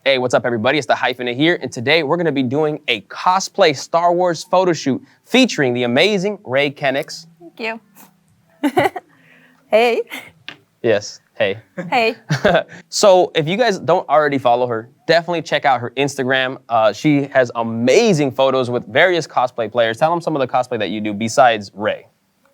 Hey, what's up everybody? It's the Hyphenate here, and today we're gonna be doing a cosplay Star Wars photo shoot featuring the amazing Rei Kennex. Thank you. Hey. Yes, hey. Hey. So if you guys don't already follow her, definitely check out her Instagram. She has amazing photos with various cosplay players. Tell them some of the cosplay that you do besides Rei.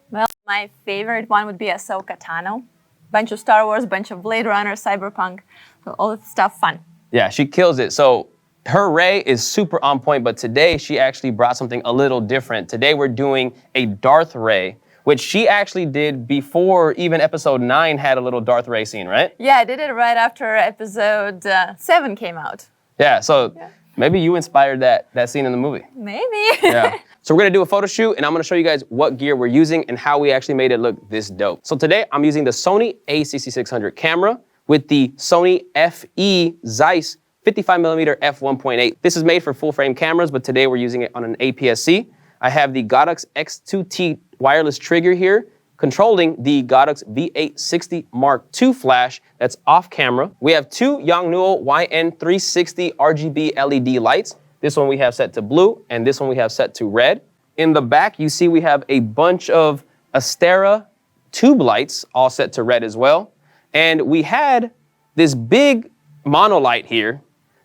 Well, my favorite one would be Ahsoka Tano. Bunch of Star Wars, bunch of Blade Runner, Cyberpunk, so all that stuff fun. Yeah, she kills it. So her Rei is super on point, but today she actually brought something a little different. Today we're doing a Darth Rei, which she actually did before even episode 9 had a little Darth Rei scene, right? Yeah, I did it right after episode 7 came out. Yeah, so maybe you inspired that scene in the movie. Maybe. Yeah. So we're gonna do a photo shoot, and I'm gonna show you guys what gear we're using and how we actually made it look this dope. So today I'm using the Sony a6600 camera with the Sony FE Zeiss 55mm f1.8. This is made for full frame cameras, but today we're using it on an APS-C. I have the Godox X2T wireless trigger here, controlling the Godox V860 Mark II flash that's off camera. We have two Yongnuo YN360 RGB LED lights. This one we have set to blue, and this one we have set to red. In the back, you see we have a bunch of Astera tube lights, all set to red as well. And we had this big monolight here,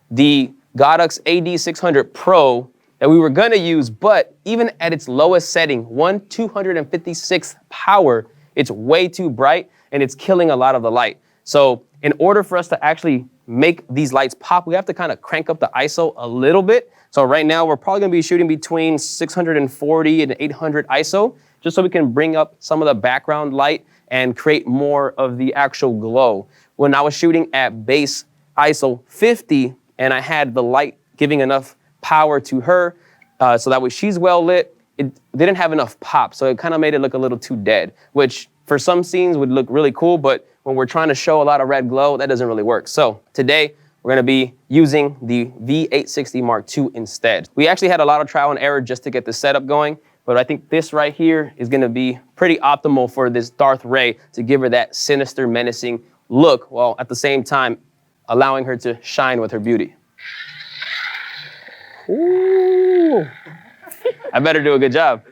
the Godox AD600 Pro, that we were gonna use, but even at its lowest setting, 1/256th power, it's way too bright and it's killing a lot of the light. So in order for us to actually make these lights pop, we have to kind of crank up the ISO a little bit. So right now we're probably gonna be shooting between 640 and 800 ISO, just so we can bring up some of the background light and create more of the actual glow. When I was shooting at base ISO 50 and I had the light giving enough power to her, so that way she's well lit, it didn't have enough pop, so it kind of made it look a little too dead, which for some scenes would look really cool, but when we're trying to show a lot of red glow, that doesn't really work. So today, we're gonna be using the V860 Mark II instead. We actually had a lot of trial and error just to get the setup going, but I think this right here is gonna be pretty optimal for this Darth Rei to give her that sinister, menacing look, while at the same time allowing her to shine with her beauty. Ooh. I better do a good job.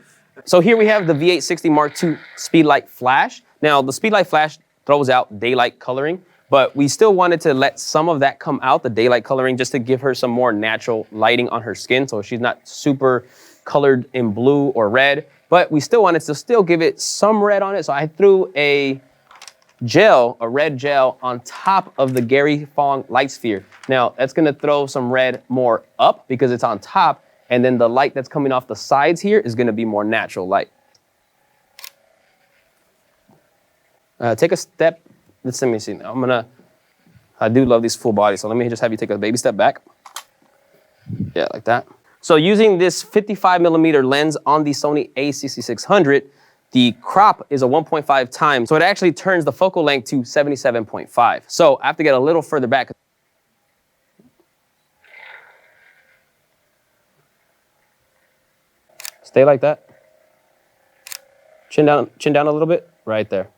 So here we have the V860 Mark II Speedlight Flash. Now the Speedlight Flash throws out daylight coloring, but we still wanted to let some of that come out, the daylight coloring, just to give her some more natural lighting on her skin, so she's not super colored in blue or red, but we still wanted to still give it some red on it, so I threw a red gel on top of the Gary Fong light sphere. Now that's gonna throw some red more up because it's on top, and then the light that's coming off the sides here is gonna be more natural light. Take a step, let me see. I do love these full bodies, so let me just have you take a baby step back. Yeah, like that. So using this 55mm lens on the Sony a6600, the crop is a 1.5 times, so it actually turns the focal length to 77.5. So I have to get a little further back. Stay like that. Chin down a little bit, right there.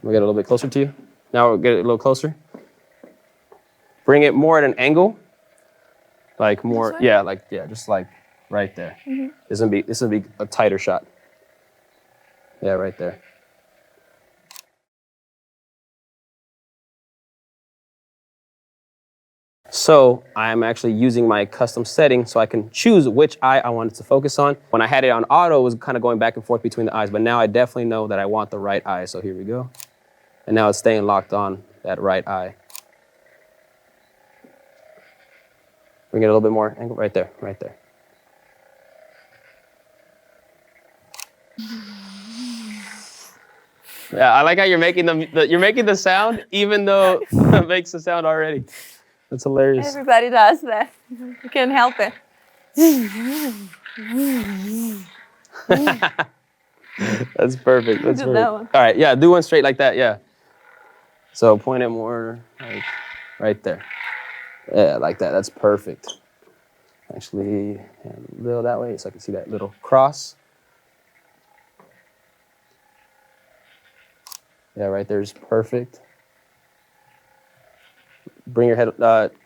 We'll get a little bit closer to you. Now we'll get it a little closer. Bring it more at an angle, like more, just like right there. Mm-hmm. This will be a tighter shot. Yeah, right there. So I'm actually using my custom setting so I can choose which eye I wanted to focus on. When I had it on auto, it was kind of going back and forth between the eyes, but now I definitely know that I want the right eye. So here we go. And now it's staying locked on that right eye. Bring it a little bit more angle, right there, right there. Yeah, I like how you're making the sound, even though it makes the sound already. That's hilarious. Everybody does that. You can't help it. That's perfect. That's perfect. That one. All right, yeah, do one straight like that, yeah. So point it more like right there. Yeah, like that. That's perfect. Actually, a little that way so I can see that little cross. Yeah, right there's perfect. Bring your head,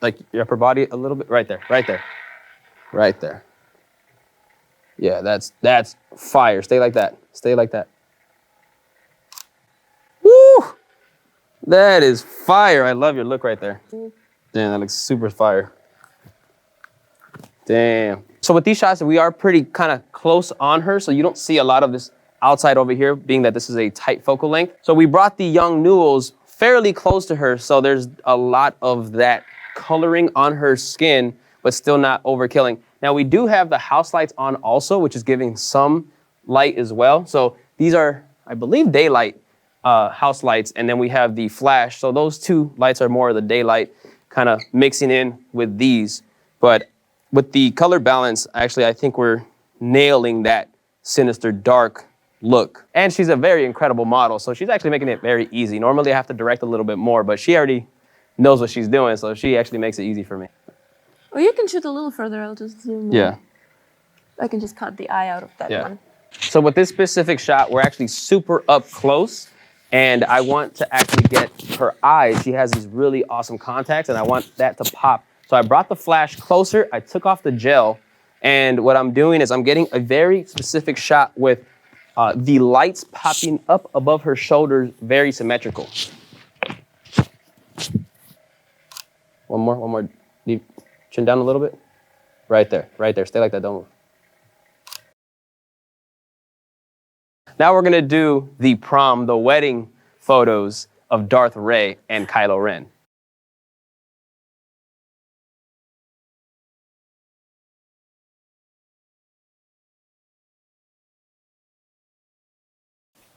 like your upper body a little bit. Right there, right there, right there. Yeah, that's fire. Stay like that. Stay like that. Woo! That is fire. I love your look right there. Damn, that looks super fire. Damn. So with these shots, we are pretty kind of close on her, so you don't see a lot of this outside over here, being that this is a tight focal length. So we brought the young Newells fairly close to her, so there's a lot of that coloring on her skin, but still not overkilling. Now we do have the house lights on also, which is giving some light as well. So these are, I believe, daylight house lights, and then we have the flash. So those two lights are more of the daylight, kind of mixing in with these. But with the color balance, actually, I think we're nailing that sinister dark look. And she's a very incredible model, so she's actually making it very easy. Normally I have to direct a little bit more, but she already knows what she's doing, so she actually makes it easy for me. Or you can shoot a little further, I'll just zoom in. Yeah. I can just cut the eye out of that one. So with this specific shot, we're actually super up close, and I want to actually get her eyes. She has these really awesome contacts, and I want that to pop. So I brought the flash closer, I took off the gel, and what I'm doing is I'm getting a very specific shot with the lights popping up above her shoulders, very symmetrical. One more. Leave, chin down a little bit. Right there, stay like that, don't move. Now we're gonna do the prom, the wedding photos of Darth Rei and Kylo Ren.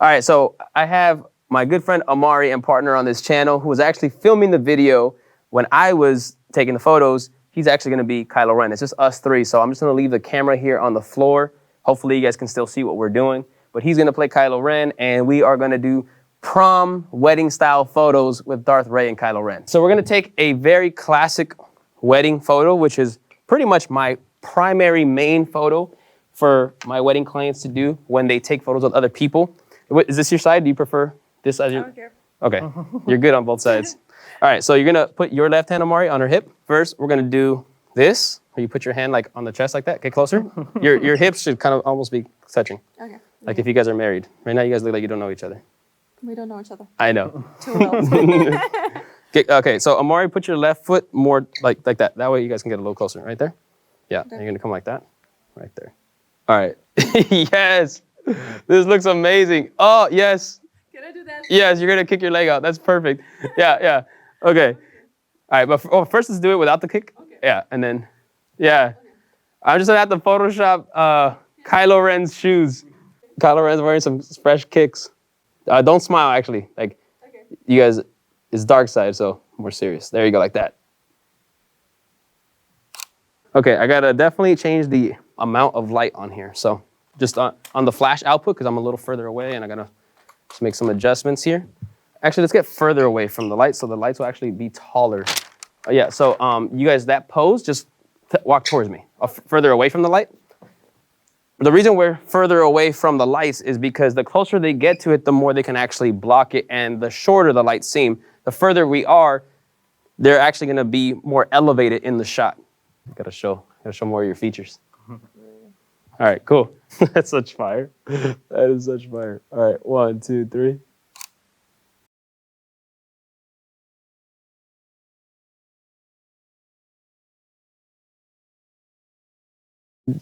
All right, so I have my good friend Amari and partner on this channel who was actually filming the video when I was taking the photos. He's actually gonna be Kylo Ren. It's just us three, so I'm just gonna leave the camera here on the floor. Hopefully you guys can still see what we're doing, but he's gonna play Kylo Ren, and we are gonna do prom wedding style photos with Darth Rei and Kylo Ren. So we're gonna take a very classic wedding photo, which is pretty much my primary main photo for my wedding clients to do when they take photos with other people. Is this your side? Do you prefer this as your? I don't care. Okay, you're good on both sides. All right, so you're gonna put your left hand, Amari, on her hip. First, we're gonna do this, where you put your hand like on the chest like that. Get closer. Your hips should kind of almost be touching. Okay. Like if you guys are married. Right now, you guys look like you don't know each other. We don't know each other. I know. Too well. Okay, so Amari, put your left foot more like that. That way you guys can get a little closer. Right there. Yeah, okay. You're gonna come like that. Right there. All right. Yes. This looks amazing. Oh, yes. Can I do that? Yes, you're gonna kick your leg out. That's perfect. Yeah. Okay. All right, but first let's do it without the kick. Okay. Yeah, and then, yeah. Okay. I'm just gonna have to Photoshop Kylo Ren's shoes. Kylo Ren's wearing some fresh kicks. Don't smile, actually. Like, okay. You guys, it's darkside, so more serious. There you go, like that. Okay, I gotta definitely change the amount of light on here. So just on the flash output, because I'm a little further away, and I gotta just make some adjustments here. Actually, let's get further away from the light, so the lights will actually be taller. Yeah, so you guys, that pose, just walk towards me, further away from the light. The reason we're further away from the lights is because the closer they get to it, the more they can actually block it, and the shorter the lights seem, the further we are, they're actually gonna be more elevated in the shot. Gotta show more of your features. All right, cool. That's such fire. That is such fire. All right, 1, 2, 3.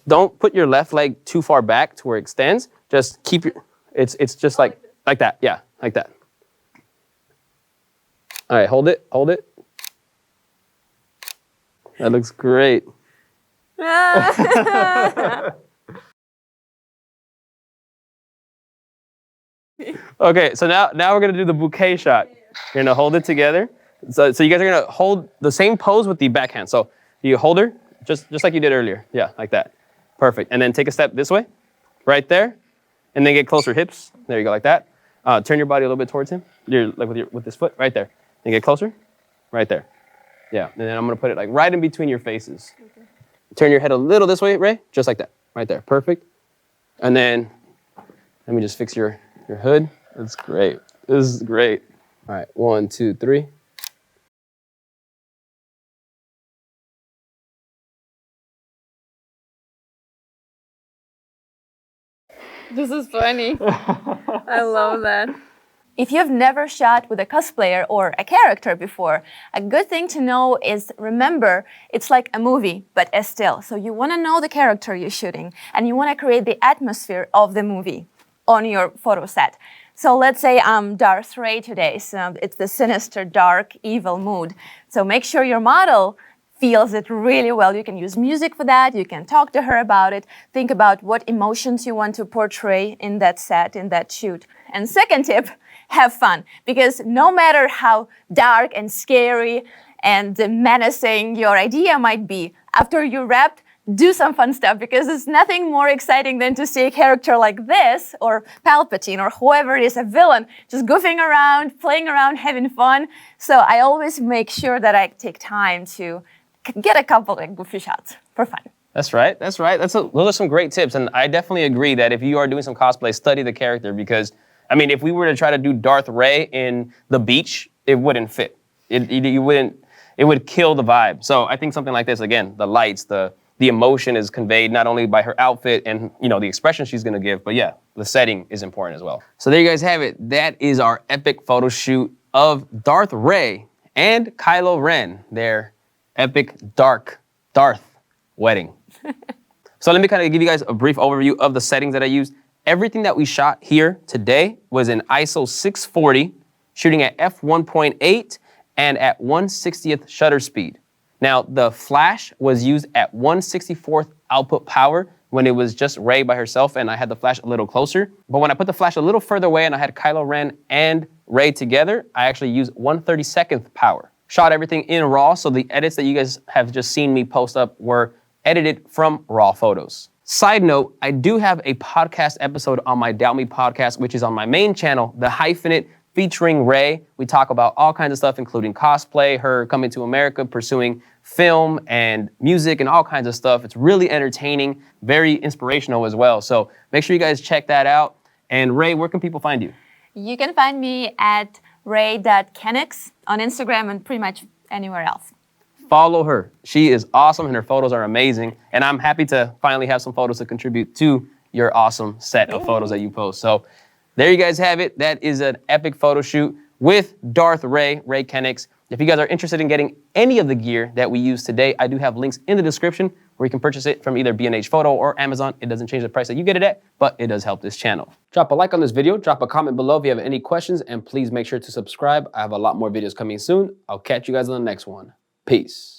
Don't put your left leg too far back to where it extends. Just keep your, it's just like that. Yeah, like that. All right, hold it. That looks great. Okay, so now we're gonna do the bouquet shot. You're gonna hold it together. So you guys are gonna hold the same pose with the backhand. So you hold her just like you did earlier. Yeah, like that. Perfect. And then take a step this way, right there, and then get closer hips. There you go, like that. Turn your body a little bit towards him. You're like with this foot right there. And get closer, right there. Yeah. And then I'm gonna put it like right in between your faces. Okay. Turn your head a little this way, Ray, just like that, right there. Perfect. And then let me just fix your hood. That's great. This is great. All right, 1, 2, 3. This is funny. I love that. If you've never shot with a cosplayer or a character before, a good thing to know is remember, it's like a movie, but a still. So you want to know the character you're shooting, and you want to create the atmosphere of the movie on your photo set. So let's say I'm Darth Rei today, so it's the sinister, dark, evil mood. So make sure your model feels it really well. You can use music for that, you can talk to her about it, think about what emotions you want to portray in that set, in that shoot. And second tip, have fun, because no matter how dark and scary and menacing your idea might be, after you wrapped, do some fun stuff, because there's nothing more exciting than to see a character like this, or Palpatine, or whoever it is, a villain, just goofing around, playing around, having fun. So I always make sure that I take time to get a couple of goofy shots for fun. That's right, that's right. Those are some great tips, and I definitely agree that if you are doing some cosplay, study the character, because I mean, if we were to try to do Darth Rei in the beach, it wouldn't fit. It would kill the vibe. So I think something like this, again, the lights, the emotion is conveyed not only by her outfit and the expression she's gonna give, but yeah, the setting is important as well. So there you guys have it. That is our epic photo shoot of Darth Rei and Kylo Ren, their epic Darth wedding. So let me kind of give you guys a brief overview of the settings that I used. Everything that we shot here today was in ISO 640, shooting at f1.8 and at 1/60th shutter speed. Now, the flash was used at 1/64th output power when it was just Rei by herself, and I had the flash a little closer. But when I put the flash a little further away and I had Kylo Ren and Rei together, I actually used 1/32nd power. Shot everything in RAW, so the edits that you guys have just seen me post up were edited from RAW photos. Side note, I do have a podcast episode on my Doubt Me podcast, which is on my main channel, The Hyphenate, featuring Rei. We talk about all kinds of stuff, including cosplay, her coming to America, pursuing film and music and all kinds of stuff. It's really entertaining, very inspirational as well. So make sure you guys check that out. And Rei, where can people find you? You can find me at Rei.Kennex on Instagram and pretty much anywhere else. Follow her. She is awesome and her photos are amazing. And I'm happy to finally have some photos to contribute to your awesome set of photos that you post. So there you guys have it. That is an epic photo shoot with Darth Rei Kennex. If you guys are interested in getting any of the gear that we use today, I do have links in the description where you can purchase it from either B&H Photo or Amazon. It doesn't change the price that you get it at, but it does help this channel. Drop a like on this video, drop a comment below if you have any questions, and please make sure to subscribe. I have a lot more videos coming soon. I'll catch you guys on the next one. Peace.